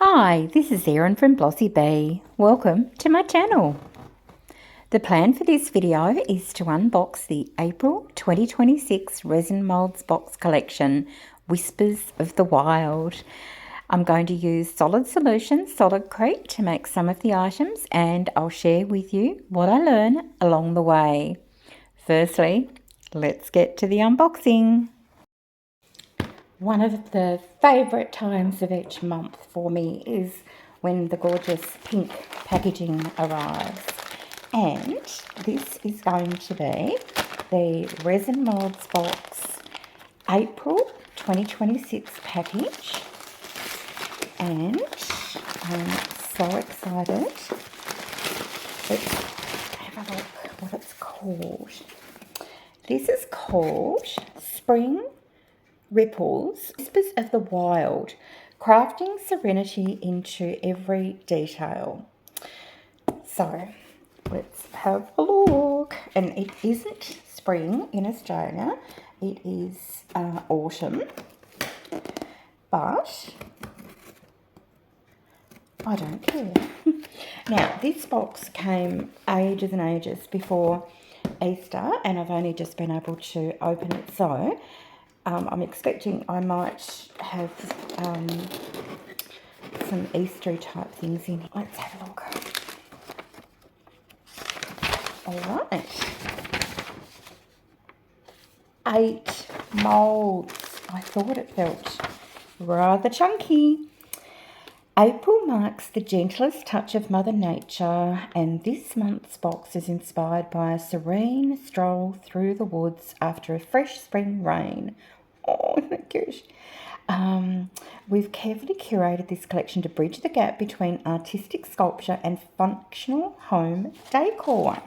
Hi, this is Erin from Blossy Bee. Welcome to my channel. The plan for this video is to unbox the April 2026 Resin Moulds box collection, Whispers of the Wild. I'm going to use Solid Solutions Solid Crete to make some of the items, and I'll share with you what I learn along the way. Firstly, let's get to the unboxing. One of the favourite times of each month for me is when the gorgeous pink packaging arrives. And this is going to be the Resin Moulds Box April 2026 package. And I'm so excited. Let's have a look what it's called. This is called Spring Ripples, Whispers of the Wild, crafting serenity into every detail. So let's have a look. And it isn't spring in Australia, it is autumn, but I don't care. Now, this box came ages and ages before Easter, and I've only just been able to open it, so I'm expecting I might have some Easter type things in. Let's have a look. All right. 8 moulds. I thought it felt rather chunky. April marks the gentlest touch of Mother Nature, and this month's box is inspired by a serene stroll through the woods after a fresh spring rain. Oh my gosh. We've carefully curated this collection to bridge the gap between artistic sculpture and functional home decor.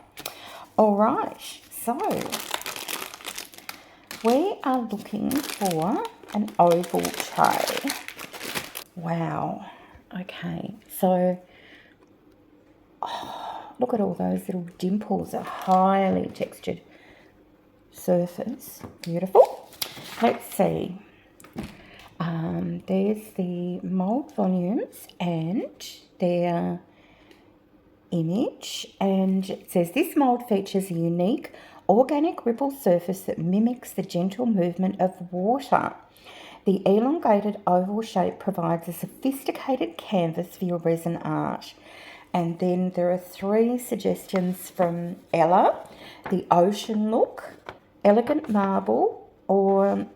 All right, so we are looking for an oval tray. Wow. Okay, so look at all those little dimples, a highly textured surface. Beautiful. Let's see. There's the mould volumes and their image, and it says this mould features a unique organic ripple surface that mimics the gentle movement of water. The elongated oval shape provides a sophisticated canvas for your resin art. And then there are 3 suggestions from Ella: the ocean look, elegant marble, or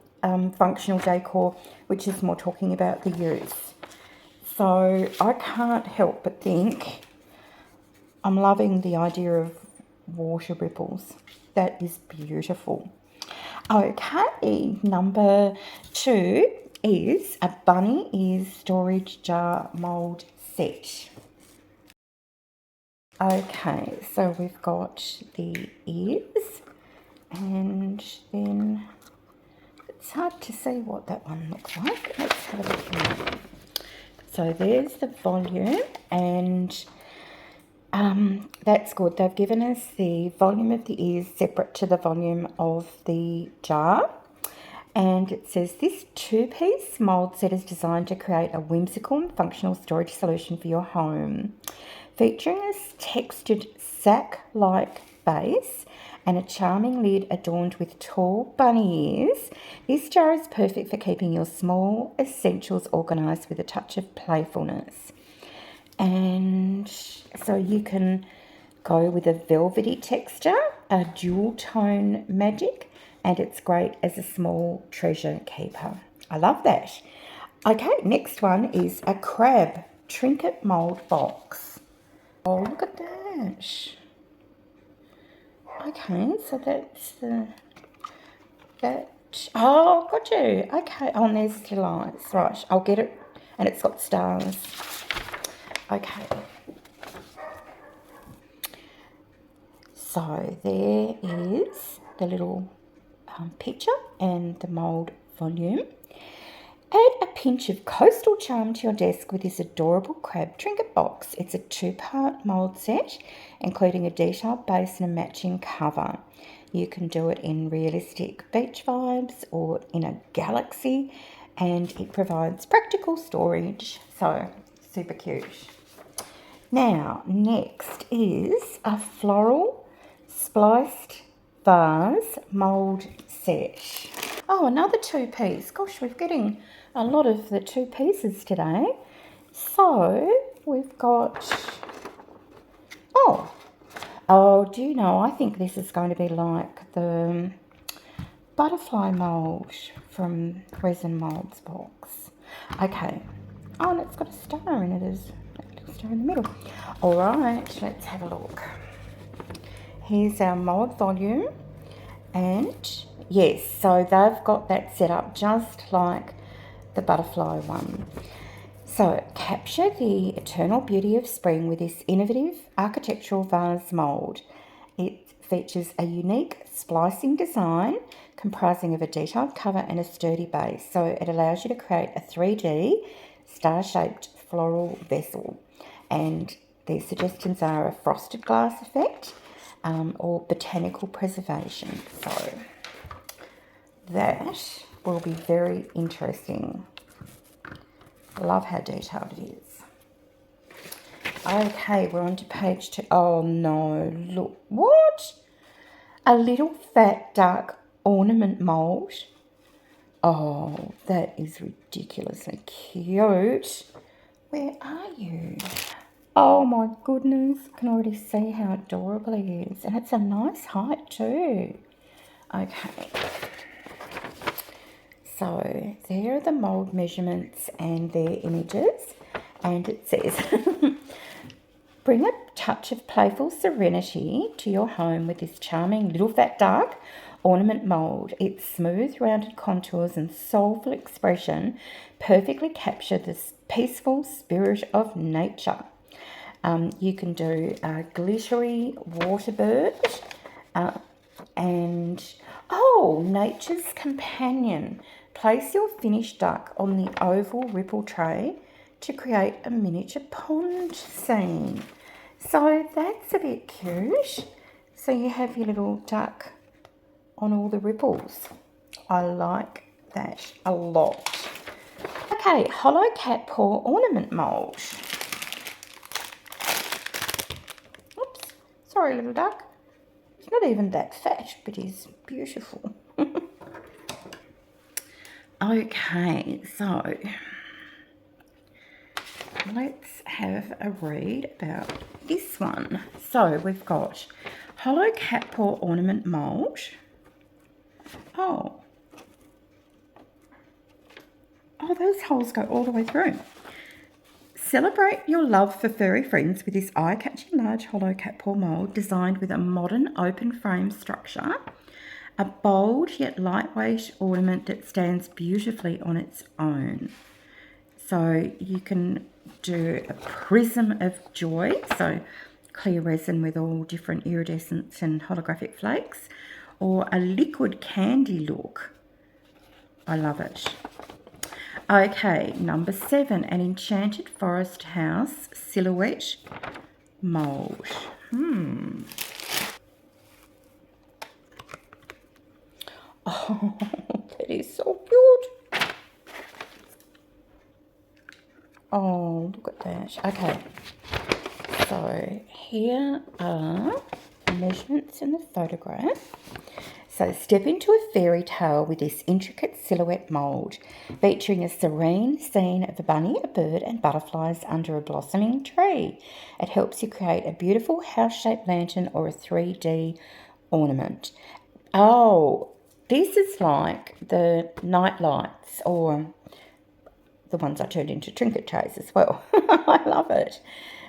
functional decor, which is more talking about the use. So I can't help but think I'm loving the idea of water ripples. That is beautiful. Okay, number 2 is a bunny ears storage jar mould set. Okay, so we've got the ears, and then it's hard to see what that one looks like. Let's have a look here. So there's the volume, and that's good. They've given us the volume of the ears separate to the volume of the jar. And it says this 2-piece mould set is designed to create a whimsical and functional storage solution for your home. Featuring a textured sack-like base and a charming lid adorned with tall bunny ears, this jar is perfect for keeping your small essentials organised with a touch of playfulness. And so you can go with a velvety texture, a dual tone magic, and it's great as a small treasure keeper. I love that. Okay, next one is a crab trinket mould box. Oh, look at that. Okay, so that's oh, got you. Okay, oh, and there's the lights. Right, I'll get it. And it's got stars. Okay. So there is the little picture and the mould volume. Add a pinch of coastal charm to your desk with this adorable crab trinket box. It's a 2-part mould set, including a detailed base and a matching cover. You can do it in realistic beach vibes or in a galaxy, and it provides practical storage. So Super cute. Now, next is a Floral Spliced Vase mould set. Oh, another two-piece. Gosh, we're getting a lot of the two pieces today. So, we've got... Oh, do you know, I think this is going to be like the butterfly mould from Resin Moulds box. Okay. Oh, and it's got a star in it, a little star in the middle. All right, let's have a look. Here's our mould volume. And yes, so they've got that set up just like the butterfly one. So capture the eternal beauty of spring with this innovative architectural vase mould. It features a unique splicing design comprising of a detailed cover and a sturdy base. So it allows you to create a 3D star-shaped floral vessel. And the suggestions are a frosted glass effect or botanical preservation. So that will be very interesting. Love how detailed it is. Okay, we're on to page 2. Oh no, look. What? A little fat dark ornament mould. Oh, that is ridiculously cute. Where are you? Oh my goodness, I can already see how adorable he is. And it's a nice height too. Okay. So there are the mould measurements and their images, and it says, bring a touch of playful serenity to your home with this charming little fat dark ornament mould. Its smooth rounded contours and soulful expression perfectly capture this peaceful spirit of nature. You can do a glittery water bird and, oh, nature's companion. Place your finished duck on the oval ripple tray to create a miniature pond scene. So that's a bit cute. So you have your little duck on all the ripples. I like that a lot. Okay, hollow cat paw ornament mould. Oops, sorry little duck. It's not even that fat, but he's beautiful. Okay, so let's have a read about this one. So we've got hollow cat paw ornament mould. Oh, those holes go all the way through. Celebrate your love for furry friends with this eye-catching large hollow cat paw mould designed with a modern open frame structure. A bold yet lightweight ornament that stands beautifully on its own. So you can do a prism of joy, so clear resin with all different iridescents and holographic flakes, or a liquid candy look. I love it. Okay, number 7, an Enchanted Forest House silhouette mould. Oh, that is so cute. Oh, look at that. Okay, so here are the measurements in the photograph. So step into a fairy tale with this intricate silhouette mould, featuring a serene scene of a bunny, a bird and butterflies under a blossoming tree. It helps you create a beautiful house-shaped lantern or a 3D ornament. Oh, this is like the Nightlights, or the ones I turned into Trinket trays as well. I love it.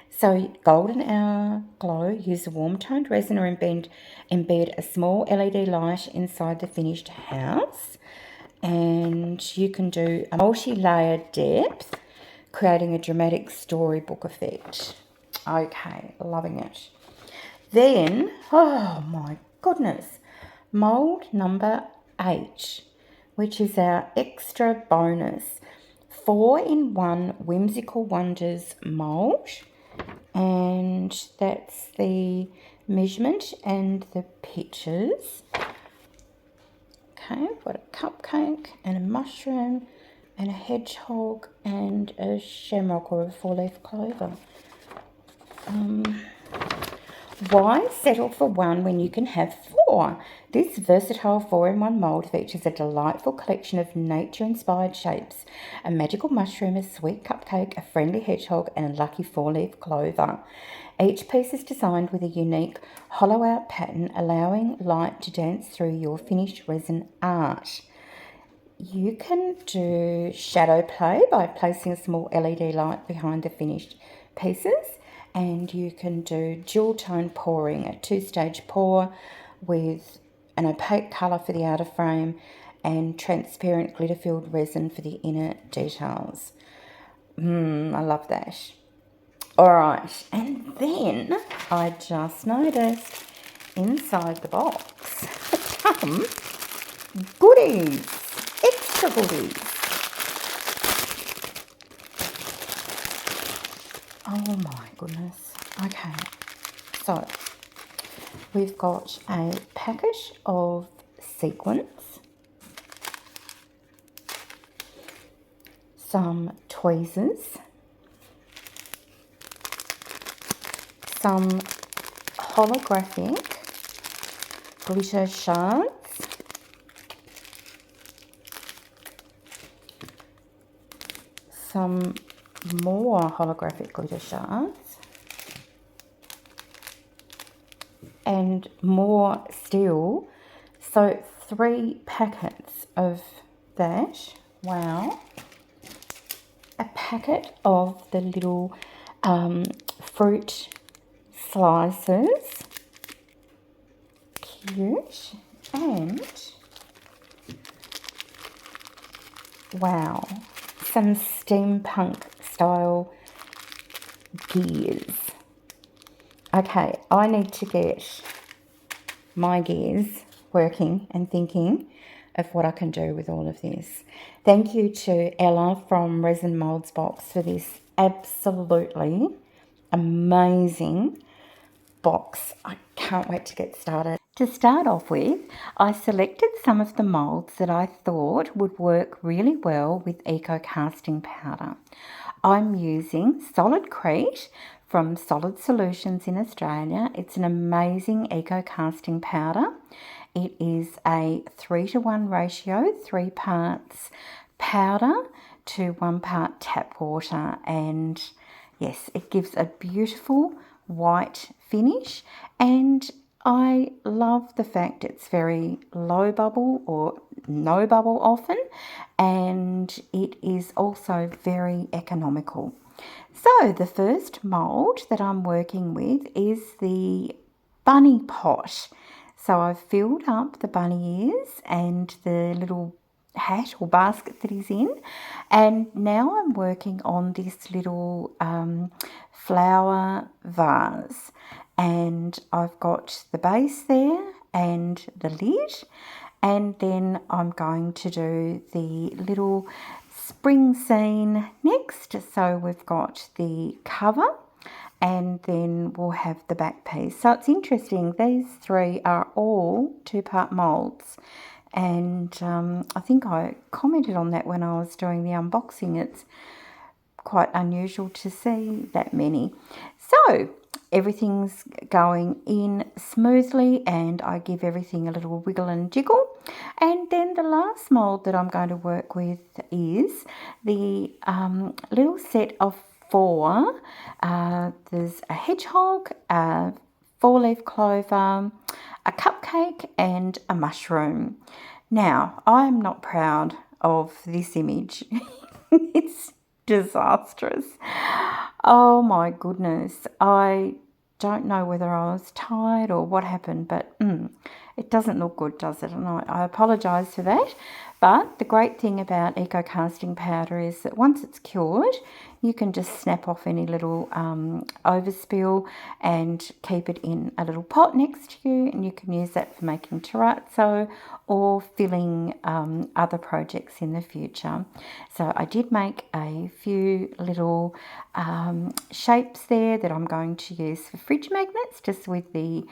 So golden hour glow, use a warm toned resin or embed a small LED light inside the finished house. And you can do a multi-layered depth, creating a dramatic storybook effect. Okay, loving it. Then, oh my goodness, mould number 8, which is our extra bonus 4-in-1 Whimsical Wonders mould, and that's the measurement and the pictures. Okay, we've got a cupcake and a mushroom and a hedgehog and a shamrock or a four-leaf clover. Why settle for one when you can have four? This versatile 4-in-1 mould features a delightful collection of nature-inspired shapes, a magical mushroom, a sweet cupcake, a friendly hedgehog, and a lucky four-leaf clover. Each piece is designed with a unique hollow-out pattern, allowing light to dance through your finished resin art. You can do shadow play by placing a small LED light behind the finished pieces, and you can do dual tone pouring, a 2-stage pour with an opaque colour for the outer frame and transparent glitter-filled resin for the inner details. I love that. All right, and then I just noticed inside the box come goodies, extra goodies. Oh my goodness. Okay, so we've got a packet of sequins, some tweezers, some holographic glitter shards, some more holographic glitter shards, and more still. So 3 packets of that. Wow. A packet of the little fruit slices. Cute. And wow, some steampunk style gears. Okay, I need to get my gears working and thinking of what I can do with all of this. Thank you to Ella from Resin Moulds box for this absolutely amazing box. I can't wait to get started. To start off with, I selected some of the moulds that I thought would work really well with Eco Casting Powder. I'm using Solidcrete from Solid Solutions in Australia. It's an amazing Eco Casting Powder. It is a 3-to-1 ratio, 3 parts powder to 1 part tap water, and yes, it gives a beautiful white finish, and I love the fact it's very low bubble or no bubble often, and it is also very economical. So the first mould that I'm working with is the bunny pot. So I've filled up the bunny ears and the little hat or basket that he's in, and now I'm working on this little flower vase, and I've got the base there and the lid, and then I'm going to do the little spring scene next. So we've got the cover, and then we'll have the back piece. So it's interesting, these 3 are all 2-part moulds, and I think I commented on that when I was doing the unboxing. It's quite unusual to see that many. So everything's going in smoothly, and I give everything a little wiggle and jiggle. And then the last mould that I'm going to work with is the little set of 4. There's a hedgehog, a 4-leaf clover, a cupcake, and a mushroom. Now, I'm not proud of this image. It's disastrous. Oh my goodness. I don't know whether I was tired or what happened, but it doesn't look good, does it? And I apologise for that. But the great thing about Eco Casting Powder is that once it's cured, you can just snap off any little overspill and keep it in a little pot next to you, and you can use that for making terrazzo or filling other projects in the future. So I did make a few little shapes there that I'm going to use for fridge magnets, just with the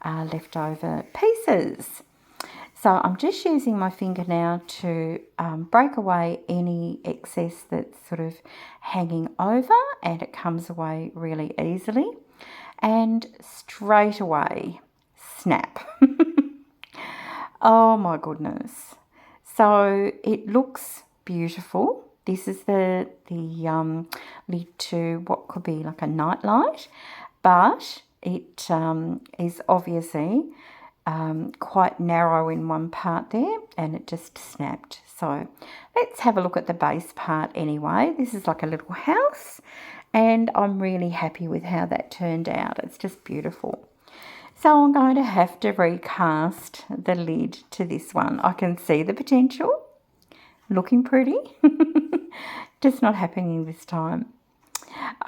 leftover pieces. So I'm just using my finger now to break away any excess that's sort of hanging over, and it comes away really easily. And straight away, snap. Oh my goodness. So it looks beautiful. This is the lid to what could be like a nightlight, but it is obviously quite narrow in one part there, and it just snapped. So let's have a look at the base part anyway. This is like a little house, and I'm really happy with how that turned out. It's just beautiful. So I'm going to have to recast the lid to this one. I can see the potential, looking pretty, just not happening this time.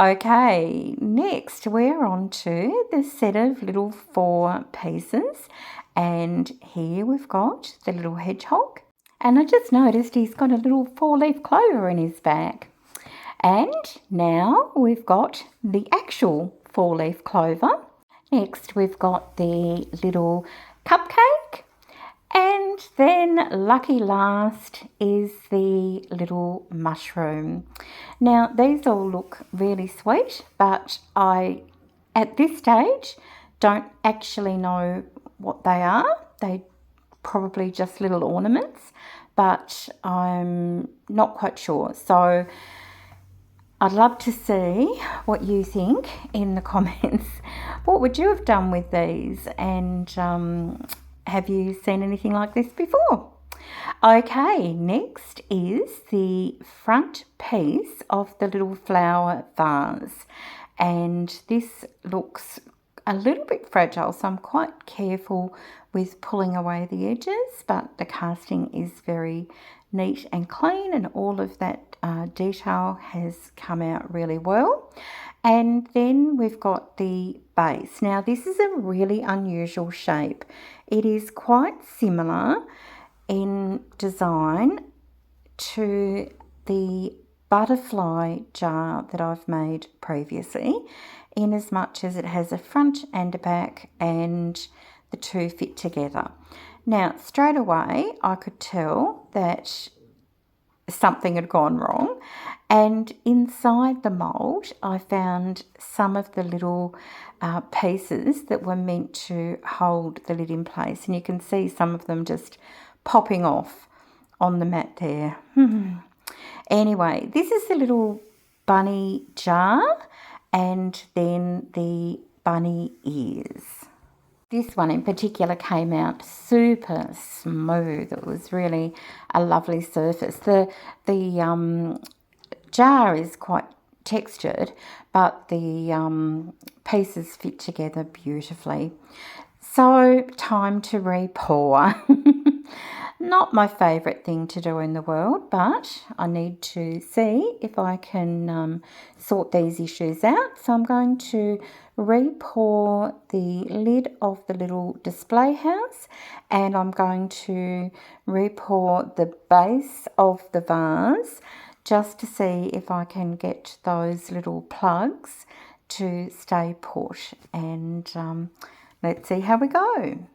Okay, next we're on to the set of little 4 pieces, and here we've got the little hedgehog, and I just noticed he's got a little 4-leaf clover in his back. And now we've got the actual 4-leaf clover. Next we've got the little cupcake, and then lucky last is the little mushroom. Now these all look really sweet, but I at this stage don't actually know what they are. They probably just little ornaments, but I'm not quite sure. So I'd love to see what you think in the comments. What would you have done with these? And have you seen anything like this before? Okay, next is the front piece of the little flower vase. And this looks a little bit fragile, so I'm quite careful with pulling away the edges, but the casting is very neat and clean, and all of that detail has come out really well. And then we've got the base. Now this is a really unusual shape. It is quite similar in design to the butterfly jar that I've made previously, in as much as it has a front and a back, and the two fit together. Now straight away I could tell that something had gone wrong, and inside the mould I found some of the little pieces that were meant to hold the lid in place, and you can see some of them just popping off on the mat there. Anyway, this is the little bunny jar, and then the bunny ears. This one in particular came out super smooth. It was really a lovely surface. The jar is quite textured, but the pieces fit together beautifully. So time to re-pour. Not my favourite thing to do in the world, but I need to see if I can sort these issues out. So I'm going to re-pour the lid of the little display house, and I'm going to re-pour the base of the vase just to see if I can get those little plugs to stay put, and let's see how we go.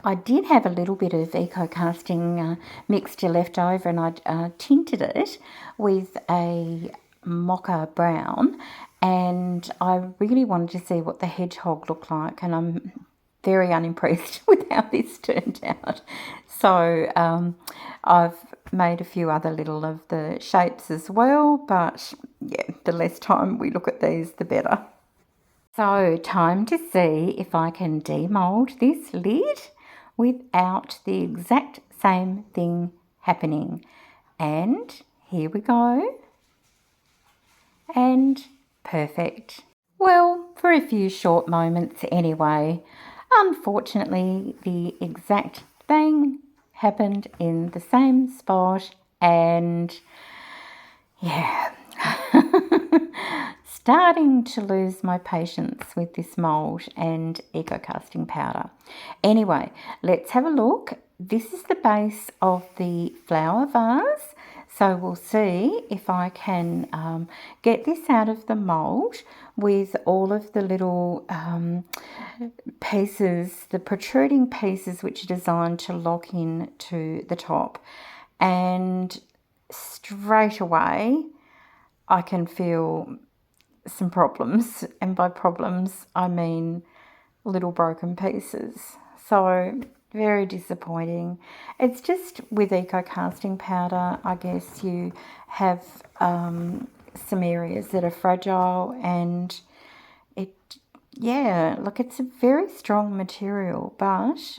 I did have a little bit of eco casting mixture left over, and I tinted it with a mocha brown, and I really wanted to see what the hedgehog looked like, and I'm very unimpressed with how this turned out. So I've made a few other little of the shapes as well, but yeah, the less time we look at these, the better. So time to see if I can demould this lid without the exact same thing happening. And here we go. And perfect. Well, for a few short moments anyway. Unfortunately, the exact thing happened in the same spot, and yeah, starting to lose my patience with this mould and eco casting powder. Anyway, let's have a look. This is the base of the flower vase. So we'll see if I can get this out of the mould with all of the little pieces, the protruding pieces which are designed to lock in to the top. And straight away I can feel some problems, and by problems I mean little broken pieces. So very disappointing. It's just with eco casting powder, I guess you have some areas that are fragile, and look, it's a very strong material, but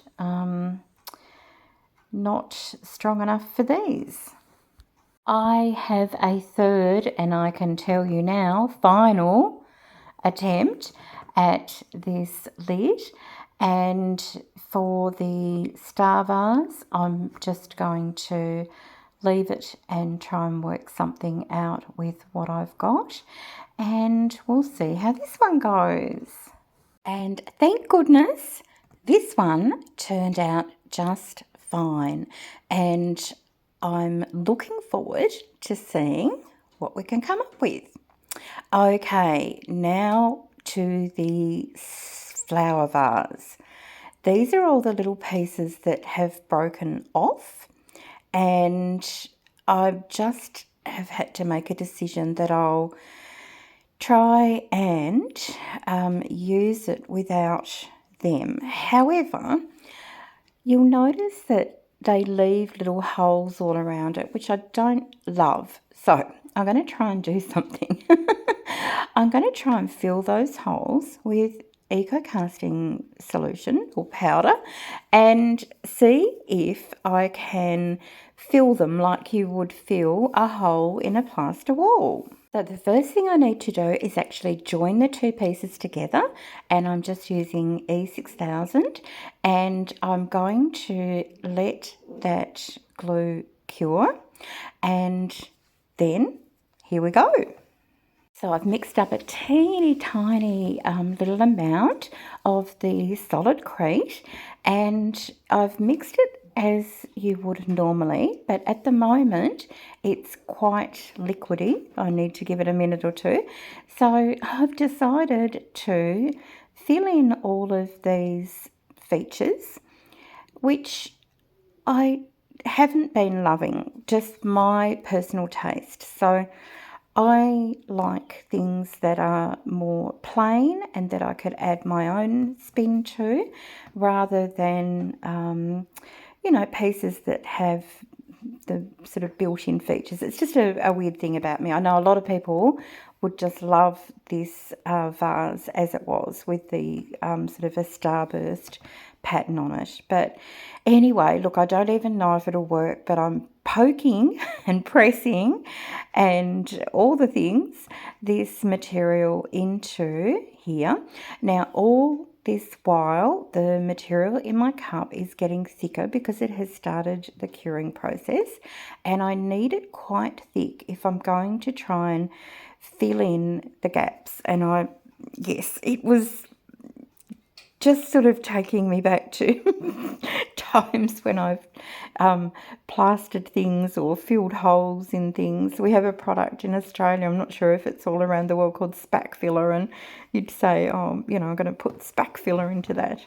not strong enough for these. I have a third, and I can tell you now, final attempt at this lid. And for the star vase, I'm just going to leave it and try and work something out with what I've got. And we'll see how this one goes. And thank goodness this one turned out just fine. And I'm looking forward to seeing what we can come up with. Okay, now to the flower vase. These are all the little pieces that have broken off, and I just have had to make a decision that I'll try and use it without them. However, you'll notice that they leave little holes all around it, which I don't love. So I'm going to try and do something. I'm going to try and fill those holes with eco casting solution or powder and see if I can fill them like you would fill a hole in a plaster wall. So the first thing I need to do is actually join the two pieces together, and I'm just using E6000, and I'm going to let that glue cure, and then here we go. So I've mixed up a teeny tiny little amount of the solid crete, and I've mixed it as you would normally, but at the moment it's quite liquidy. I need to give it a minute or two. So I've decided to fill in all of these features, which I haven't been loving, just my personal taste. So I like things that are more plain and that I could add my own spin to, rather than pieces that have the sort of built-in features. It's just a weird thing about me. I know a lot of people would just love this vase as it was, with the sort of a starburst pattern on it. But anyway, look, I don't even know if it'll work, but I'm poking and pressing and all the things, this material into here. Now, all this while, the material in my cup is getting thicker because it has started the curing process, and I need it quite thick if I'm going to try and fill in the gaps. And yes, it was just sort of taking me back to times when I've plastered things or filled holes in things. We have a product in Australia, I'm not sure if it's all around the world, called spack filler, and you'd say, oh, I'm going to put spack filler into that.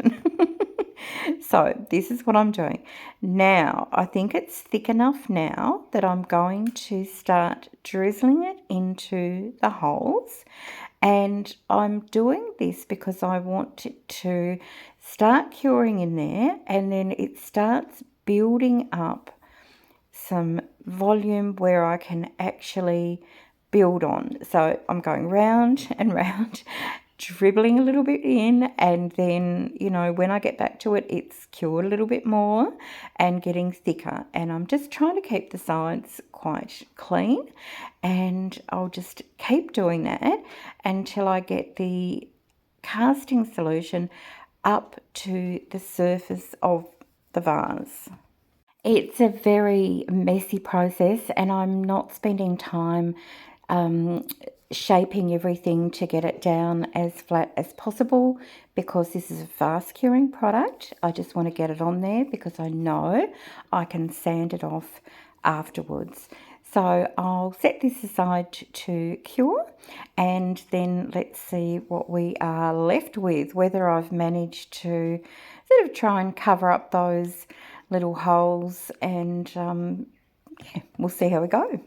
So this is what I'm doing. Now, I think it's thick enough now that I'm going to start drizzling it into the holes. And I'm doing this because I want it to start curing in there, and then it starts building up some volume where I can actually build on. So I'm going round and round, dribbling a little bit in, and then, when I get back to it, it's cured a little bit more and getting thicker. And I'm just trying to keep the sides quite clean, and I'll just keep doing that until I get the casting solution up to the surface of the vase. It's a very messy process, and I'm not spending time shaping everything to get it down as flat as possible, because this is a fast curing product. I just want to get it on there because I know I can sand it off afterwards. So So I'll set this aside to cure, and then let's see what we are left with, whether I've managed to sort of try and cover up those little holes, and yeah, we'll see how we go.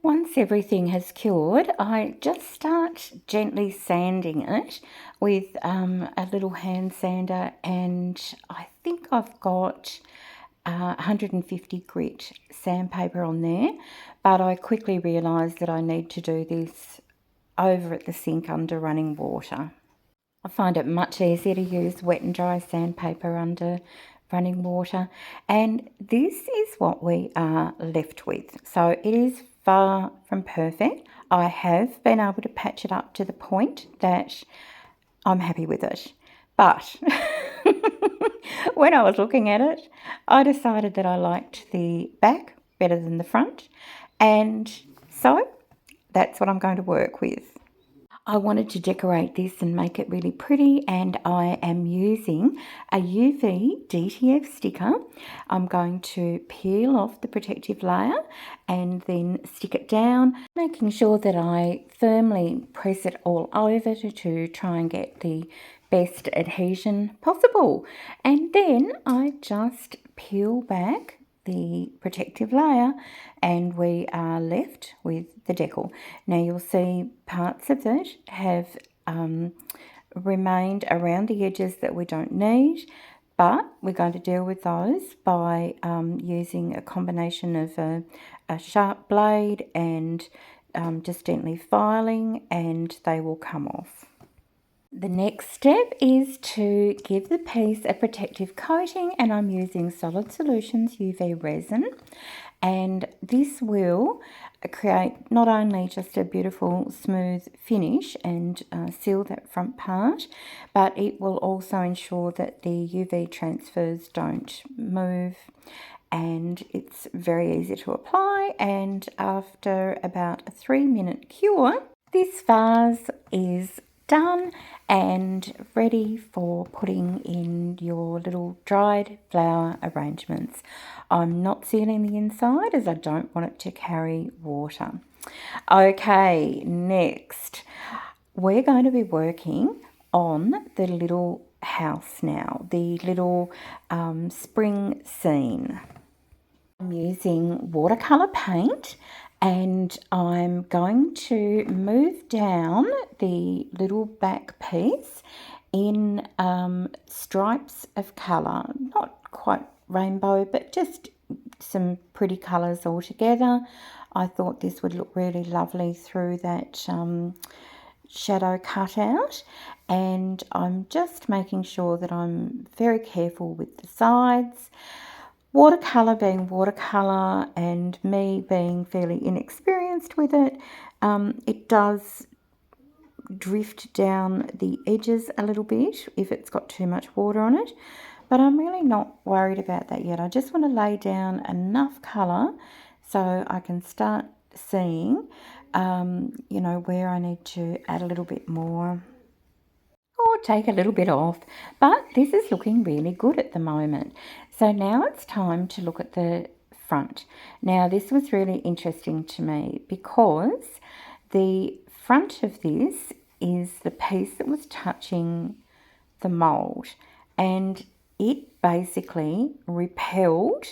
Once everything has cured, I just start gently sanding it with a little hand sander, and I think I've got 150 grit sandpaper on there, but I quickly realised that I need to do this over at the sink under running water. I find it much easier to use wet and dry sandpaper under running water, and this is what we are left with. So it is far from perfect. I have been able to patch it up to the point that I'm happy with it, but when I was looking at it, I decided that I liked the back better than the front, and so that's what I'm going to work with. I wanted to decorate this and make it really pretty, and I am using a UV DTF sticker. I'm going to peel off the protective layer and then stick it down, making sure that I firmly press it all over to try and get the best adhesion possible. And then I just peel back the protective layer and we are left with the decal. Now you'll see parts of it have remained around the edges that we don't need, but we're going to deal with those by using a combination of a sharp blade and just gently filing, and they will come off. The next step is to give the piece a protective coating, and I'm using Solid Solutions UV resin, and this will create not only just a beautiful smooth finish and seal that front part, but it will also ensure that the UV transfers don't move, and it's very easy to apply. And after a 3-minute cure, this vase is done and ready for putting in your little dried flower arrangements. I'm not sealing the inside as I don't want it to carry water. Okay, next we're going to be working on the little house now, the little spring scene. I'm using watercolour paint, and I'm going to move down the little back piece in stripes of colour, not quite rainbow, but just some pretty colours all together. I thought this would look really lovely through that shadow cutout, and I'm just making sure that I'm very careful with the sides. Watercolour being watercolour and me being fairly inexperienced with it, it does drift down the edges a little bit if it's got too much water on it, but I'm really not worried about that yet. I just want to lay down enough colour so I can start seeing, you know, where I need to add a little bit more or take a little bit off, but this is looking really good at the moment. So now it's time to look at the front. Now this was really interesting to me because the front of this is the piece that was touching the mould, and it basically repelled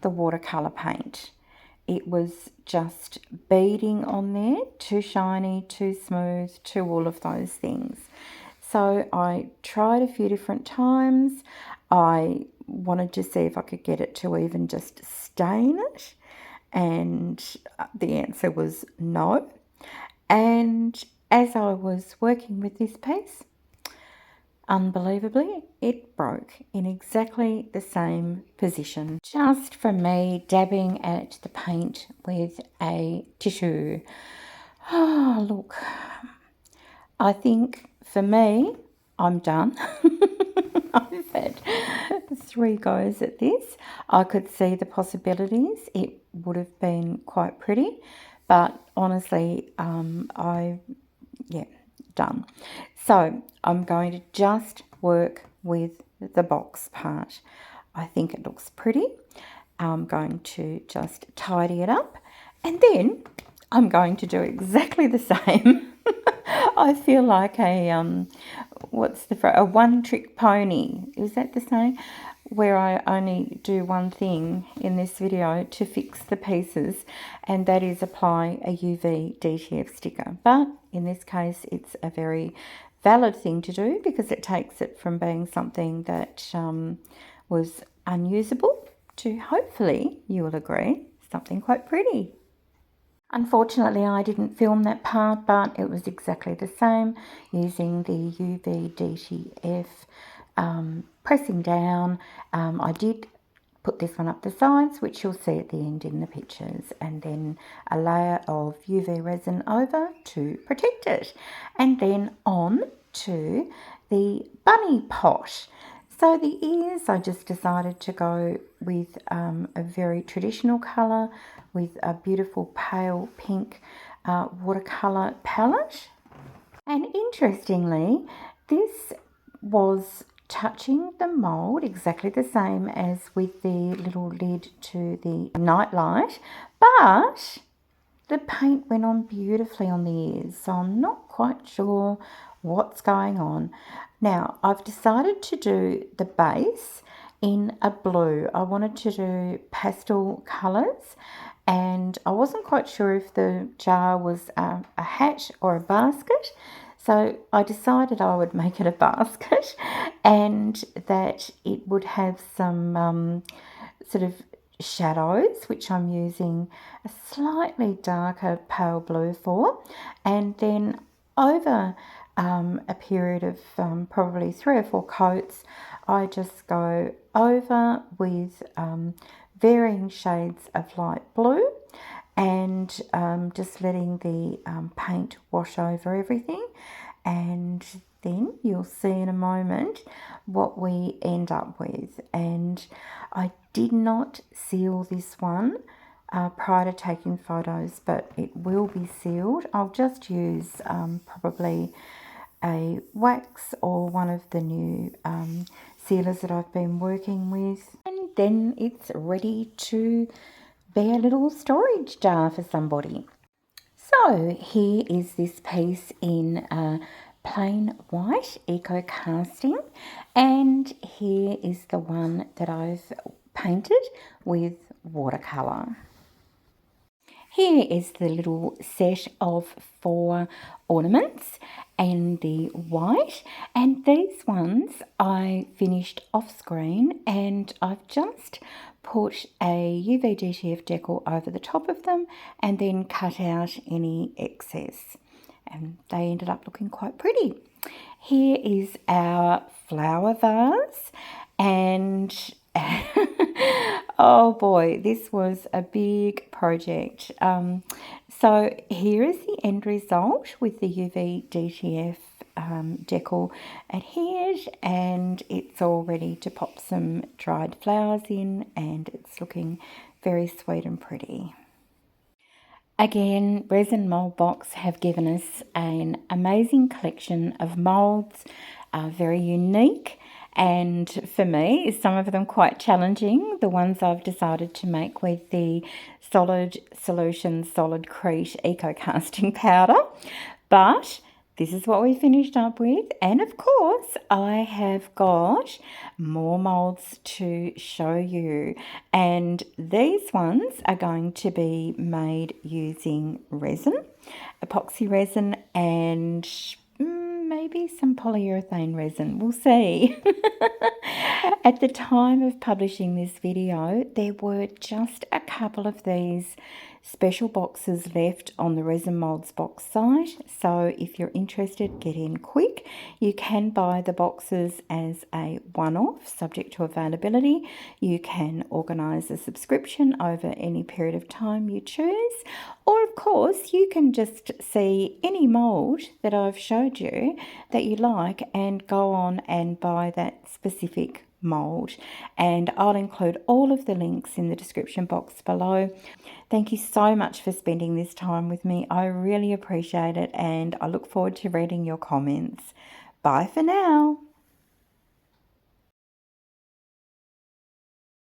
the watercolour paint. It was just beading on there, too shiny, too smooth, too all of those things. So I tried a few different times. I wanted to see if I could get it to even just stain it, and the answer was no. And as I was working with this piece, unbelievably, it broke in exactly the same position, just from me dabbing at the paint with a tissue. Oh, look, I think for me, I'm done. I've had 3 goes at this. I could see the possibilities. It would have been quite pretty, but honestly, done. So I'm going to just work with the box part. I think it looks pretty. I'm going to just tidy it up And then I'm going to do exactly the same. I feel like a a one-trick pony. Is that the saying? Where I only do one thing in this video to fix the pieces, and that is apply a UV DTF sticker. But in this case, it's a very valid thing to do because it takes it from being something that was unusable to, hopefully, you will agree, something quite pretty. Unfortunately, I didn't film that part, but it was exactly the same, using the UV DTF, pressing down. I did put this one up the sides, which you'll see at the end in the pictures, and then a layer of UV resin over to protect it. And then on to the bunny pot. So the ears, I just decided to go with a very traditional colour with a beautiful pale pink watercolour palette. And interestingly, this was touching the mould exactly the same as with the little lid to the Nightlight, but the paint went on beautifully on the ears, so I'm not quite sure what's going on. Now, I've decided to do the base in a blue. I wanted to do pastel colours, and I wasn't quite sure if the jar was a hat or a basket. So I decided I would make it a basket and that it would have some sort of shadows, which I'm using a slightly darker pale blue for, and then over a period of probably 3 or 4 coats, I just go over with varying shades of light blue and just letting the paint wash over everything. And then you'll see in a moment what we end up with. And I did not seal this one prior to taking photos, but it will be sealed. I'll just use probably a wax or one of the new sealers that I've been working with, and then it's ready to be a little storage jar for somebody. So here is this piece in plain white eco casting, and here is the one that I've painted with watercolour. Here is the little set of 4 ornaments and the white, and these ones I finished off screen, and I've just put a UV DTF decor over the top of them and then cut out any excess, and they ended up looking quite pretty. Here is our flower vase, and oh boy, this was a big project. So here is the end result with the UV DTF decor adhered, and it's all ready to pop some dried flowers in, and it's looking very sweet and pretty. Again, Resin Mould Box have given us an amazing collection of moulds, very unique, and for me, some of them quite challenging. The ones I've decided to make with the Solid Solutions Solid Crete Eco Casting Powder, but this is what we finished up with, and of course I have got more moulds to show you, and these ones are going to be made using resin, epoxy resin, and maybe some polyurethane resin, we'll see. At the time of publishing this video, there were just a couple of these special boxes left on the Resin Moulds box site, so if you're interested, get in quick. You can buy the boxes as a one-off, subject to availability. You can organise a subscription over any period of time you choose, or of course you can just see any mould that I've showed you that you like and go on and buy that specific mould, and I'll include all of the links in the description box below. Thank you so much for spending this time with me. I really appreciate it, and I look forward to reading your comments. Bye for now.